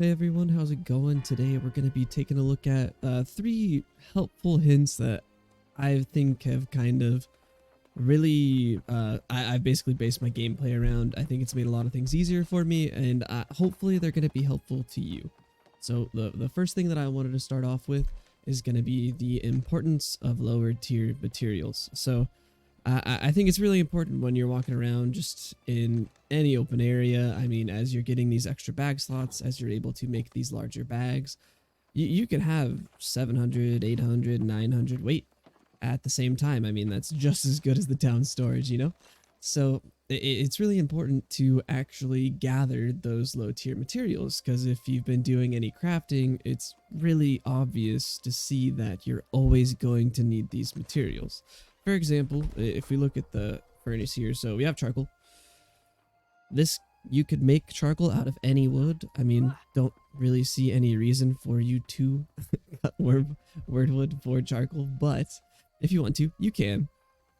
Hey everyone, how's it going? Today we're going to be taking a look at three helpful hints that I think have kind of really, I've basically based my gameplay around. I think it's made a lot of things easier for me, and hopefully they're going to be helpful to you. So the first thing that I wanted to start off with is going to be the importance of lower tier materials. So I think it's really important when you're walking around just in any open area. I mean, as you're getting these extra bag slots, as you're able to make these larger bags, you can have 700, 800, 900 weight at the same time. I mean, that's just as good as the town storage, you know? So it's really important to actually gather those low tier materials, because if you've been doing any crafting, it's really obvious to see that you're always going to need these materials. For example, if we look at the furnace here, so we have charcoal. This, you could make charcoal out of any wood. I mean, don't really see any reason for you to cut wood for charcoal, but if you want to, you can.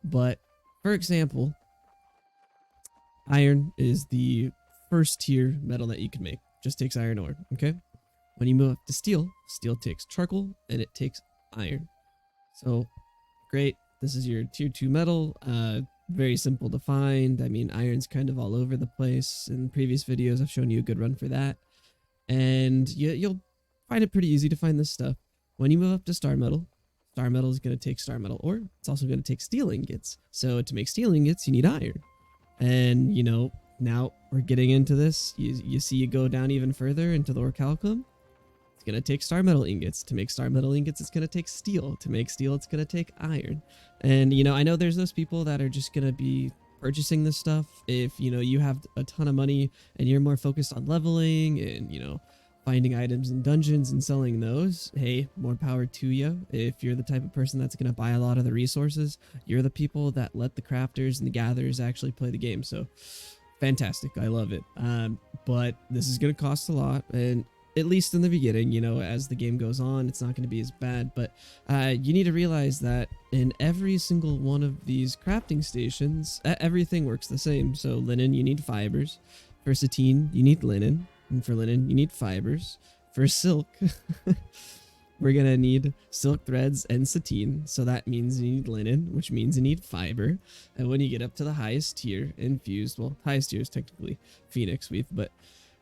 But for example, iron is the first tier metal that you can make. Just takes iron ore, okay? When you move up to steel, steel takes charcoal and it takes iron. So, great. This is your tier 2 metal, very simple to find. I mean, iron's kind of all over the place. In previous videos, I've shown you a good run for that. And you'll find it pretty easy to find this stuff. When you move up to star metal is going to take star metal ore. It's also going to take steel ingots. So to make steel ingots, you need iron. And, you know, now we're getting into this. You see you go down even further into the orichalcum. It's going to take star metal ingots. To make star metal ingots, it's going to take steel. To make steel, it's going to take iron. And, you know, I know there's those people that are just going to be purchasing this stuff. If, you know, you have a ton of money and you're more focused on leveling and, you know, finding items in dungeons and selling those, hey, more power to you. If you're the type of person that's going to buy a lot of the resources, you're the people that let the crafters and the gatherers actually play the game. So, fantastic. I love it. But this is going to cost a lot, and at least in the beginning, you know, as the game goes on, it's not going to be as bad. But you need to realize that in every single one of these crafting stations, everything works the same. So linen, you need fibers. For sateen, you need linen. And for linen, you need fibers. For silk, we're going to need silk threads and sateen. So that means you need linen, which means you need fiber. And when you get up to the highest tier, infused, well, highest tier is technically phoenix weave, but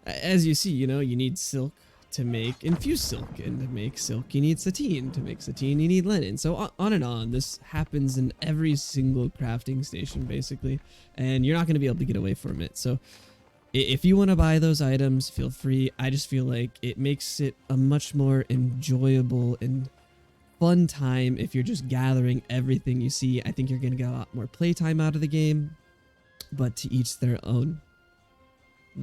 as you see, you know, you need silk to make infused silk, and to make silk you need sateen. To make sateen you need linen. So on and on. This happens in every single crafting station basically, and you're not going to be able to get away from it. So if you want to buy those items, feel free. I just feel like it makes it a much more enjoyable and fun time if you're just gathering everything you see. I think you're going to get a lot more playtime out of the game, but to each their own.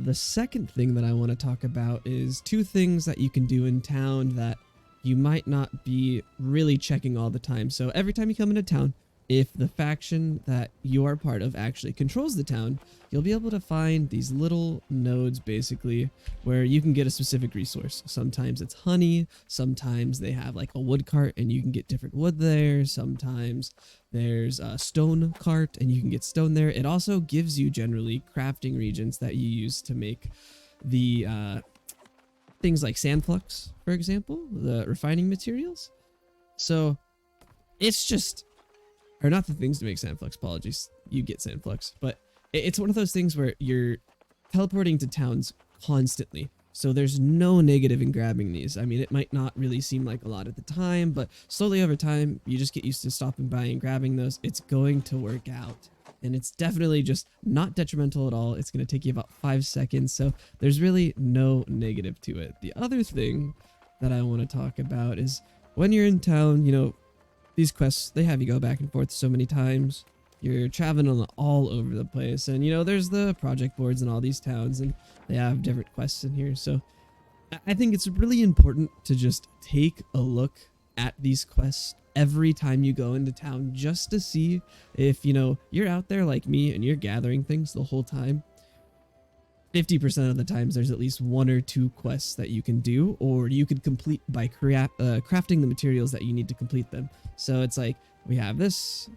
The second thing that I want to talk about is two things that you can do in town that you might not be really checking all the time. So every time you come into town, if the faction that you are part of actually controls the town, you'll be able to find these little nodes basically where you can get a specific resource. Sometimes it's honey, sometimes they have like a wood cart and you can get different wood there, sometimes there's a stone cart and you can get stone there. It also gives you generally crafting regions that you use to make the things like sand flux, for example, the refining materials. So it's just, or not the things to make sand flux, apologies, you get sand flux, but it's one of those things where you're teleporting to towns constantly. So there's no negative in grabbing these. I mean, it might not really seem like a lot at the time, but slowly over time, you just get used to stopping by and grabbing those. It's going to work out. And it's definitely just not detrimental at all. It's going to take you about 5 seconds. So there's really no negative to it. The other thing that I want to talk about is when you're in town, you know, these quests, they have you go back and forth so many times. You're traveling all over the place. And, you know, there's the project boards in all these towns, and they have different quests in here. So I think it's really important to just take a look at these quests every time you go into town, just to see if, you know, you're out there like me and you're gathering things the whole time. 50% of the times there's at least 1 or 2 quests that you can do, or you could complete by crafting the materials that you need to complete them. So it's like, we have this,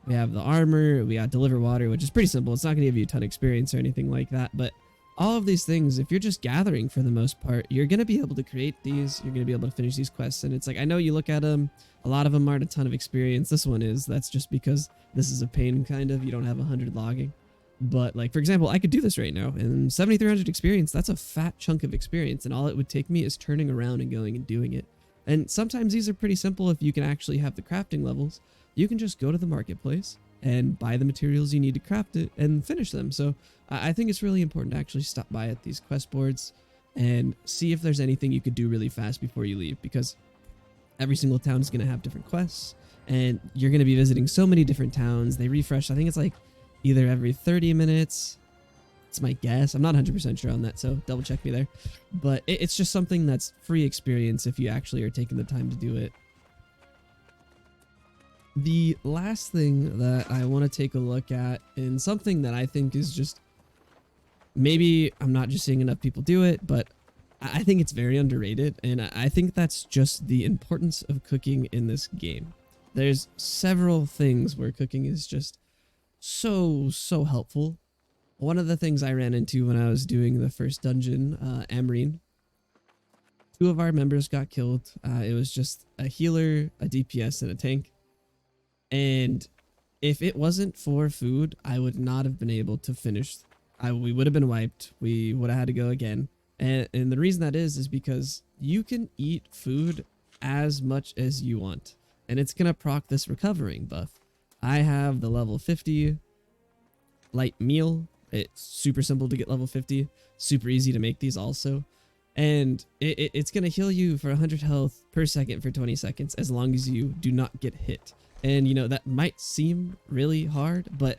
we have the armor, we got deliver water, which is pretty simple. It's not going to give you a ton of experience or anything like that, but all of these things, if you're just gathering for the most part, you're going to be able to create these, you're going to be able to finish these quests. And it's like, I know you look at them, a lot of them aren't a ton of experience. This one is. That's just because this is a pain, kind of. You don't have 100 logging. But like, for example, I could do this right now, and 7,300 experience, that's a fat chunk of experience. And all it would take me is turning around and going and doing it. And sometimes these are pretty simple if you can actually have the crafting levels. You can just go to the marketplace and buy the materials you need to craft it and finish them. So I think it's really important to actually stop by at these quest boards and see if there's anything you could do really fast before you leave, because every single town is going to have different quests, and you're going to be visiting so many different towns. They refresh, I think it's like either every 30 minutes. It's my guess. I'm not 100% sure on that, so double check me there. But it's just something that's free experience if you actually are taking the time to do it. The last thing that I want to take a look at, and something that I think is just, maybe I'm not just seeing enough people do it, but I think it's very underrated, and I think that's just the importance of cooking in this game. There's several things where cooking is just so helpful. One of the things I ran into when I was doing the first dungeon, Amrine, 2 of our members got killed. It was just a healer, a DPS, and a tank. And if it wasn't for food, I would not have been able to finish. We would have been wiped. We would have had to go again. And the reason that is because you can eat food as much as you want, and it's going to proc this recovering buff. I have the level 50 light meal. It's super simple to get level 50, super easy to make these also. And it's going to heal you for 100 health per second for 20 seconds as long as you do not get hit. And, you know, that might seem really hard, but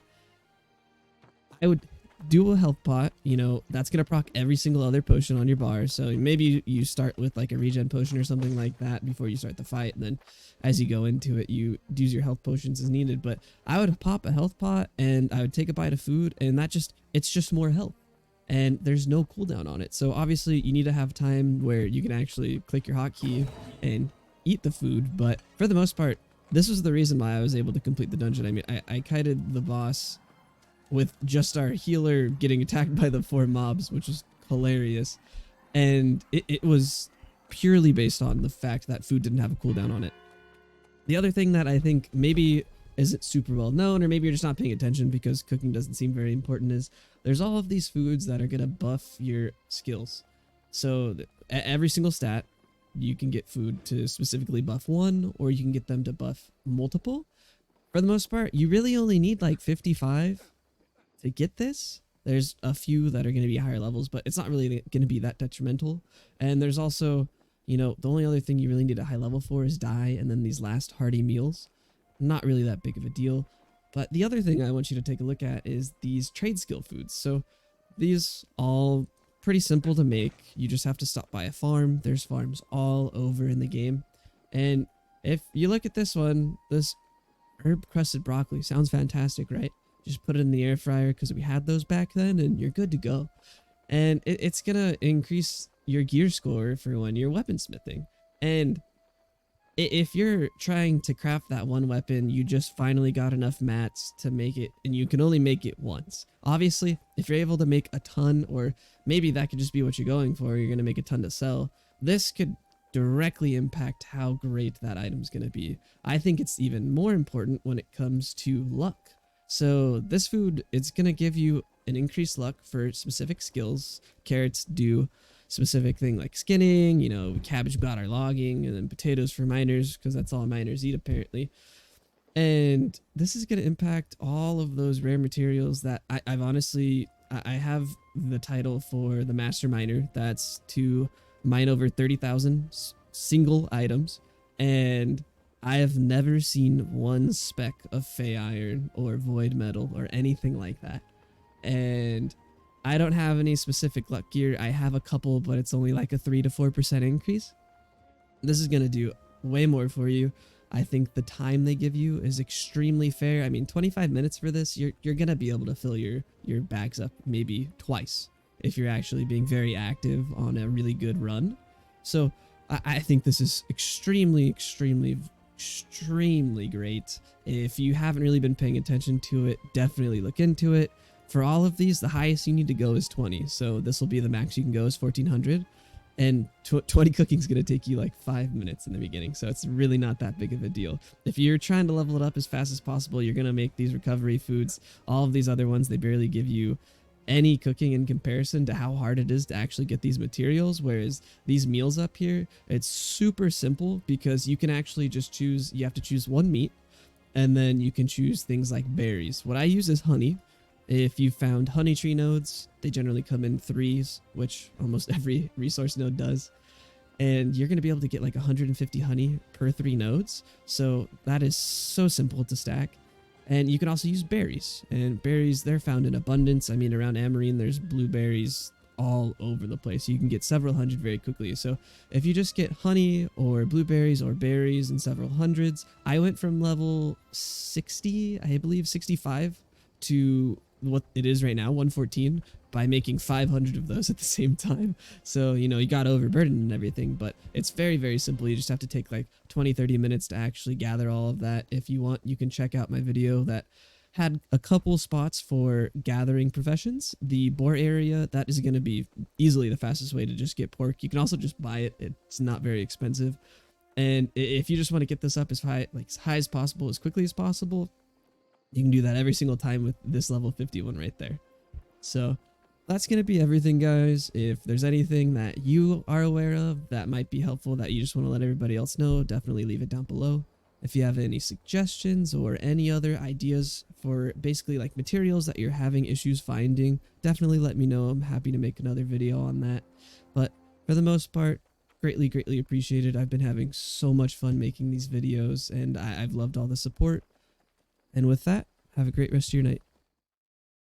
I would do a health pot. You know, that's going to proc every single other potion on your bar. So maybe you start with like a regen potion or something like that before you start the fight. And then as you go into it, you use your health potions as needed. But I would pop a health pot and I would take a bite of food, and it's just more health. And there's no cooldown on it. So obviously you need to have time where you can actually click your hotkey and eat the food. But for the most part, this was the reason why I was able to complete the dungeon. I mean, I kited the boss with just our healer getting attacked by the 4 mobs, which was hilarious. And it was purely based on the fact that food didn't have a cooldown on it. The other thing that I think maybe isn't super well known, or maybe you're just not paying attention because cooking doesn't seem very important, is there's all of these foods that are going to buff your skills. So at every single stat, you can get food to specifically buff one, or you can get them to buff multiple. For the most part, you really only need like 55 to get this. There's a few that are going to be higher levels, but it's not really going to be that detrimental. And there's also, you know, the only other thing you really need a high level for is dye, and then these last hearty meals. Not really that big of a deal. But the other thing I want you to take a look at is these trade skill foods. So these all pretty simple to make. You just have to stop by a farm. There's farms all over in the game. And if you look at this one, this herb crusted broccoli sounds fantastic, right? Just put it in the air fryer because we had those back then, and you're good to go. And it's gonna increase your gear score for when you're weaponsmithing. And if you're trying to craft that one weapon, you just finally got enough mats to make it, and you can only make it once. Obviously, if you're able to make a ton, or maybe that could just be what you're going for, you're going to make a ton to sell, this could directly impact how great that item's going to be. I think it's even more important when it comes to luck. So this food, it's going to give you an increased luck for specific skills. Carrots do specific thing like skinning, you know, cabbage got our logging, and then potatoes for miners because that's all miners eat apparently. And this is going to impact all of those rare materials that I've honestly, I have the title for the master miner. That's to mine over 30,000 single items, and I have never seen one speck of fey iron or void metal or anything like that. And I don't have any specific luck gear. I have a couple, but it's only like a 3 to 4% increase. This is going to do way more for you. I think the time they give you is extremely fair. I mean, 25 minutes for this, you're going to be able to fill your bags up maybe twice if you're actually being very active on a really good run. So I think this is extremely great. If you haven't really been paying attention to it, definitely look into it. For all of these, the highest you need to go is 20. So this will be the max you can go is 1400. And 20 cooking is going to take you like 5 minutes in the beginning. So it's really not that big of a deal. If you're trying to level it up as fast as possible, you're going to make these recovery foods. All of these other ones, they barely give you any cooking in comparison to how hard it is to actually get these materials. Whereas these meals up here, it's super simple because you can actually just choose, you have to choose one meat, and then you can choose things like berries. What I use is honey. If you found honey tree nodes, they generally come in 3s, which almost every resource node does. And you're going to be able to get like 150 honey per 3 nodes. So that is so simple to stack. And you can also use berries. And berries, they're found in abundance. I mean, around Amarine, there's blueberries all over the place. You can get several hundred very quickly. So if you just get honey or blueberries or berries in several hundreds, I went from level 60, I believe 65, to what it is right now, 114, by making 500 of those at the same time. So, you know, you got overburdened and everything, but it's very, very simple. You just have to take like 20-30 minutes to actually gather all of that. If you want, you can check out my video that had a couple spots for gathering professions. The boar area, that is going to be easily the fastest way to just get pork. You can also just buy it. It's not very expensive. And if you just want to get this up as high as possible, as quickly as possible, you can do that every single time with this level 51 right there. So that's going to be everything, guys. If there's anything that you are aware of that might be helpful that you just want to let everybody else know, definitely leave it down below. If you have any suggestions or any other ideas for basically like materials that you're having issues finding, definitely let me know. I'm happy to make another video on that. But for the most part, greatly, greatly appreciated. I've been having so much fun making these videos, and I've loved all the support. And with that, have a great rest of your night.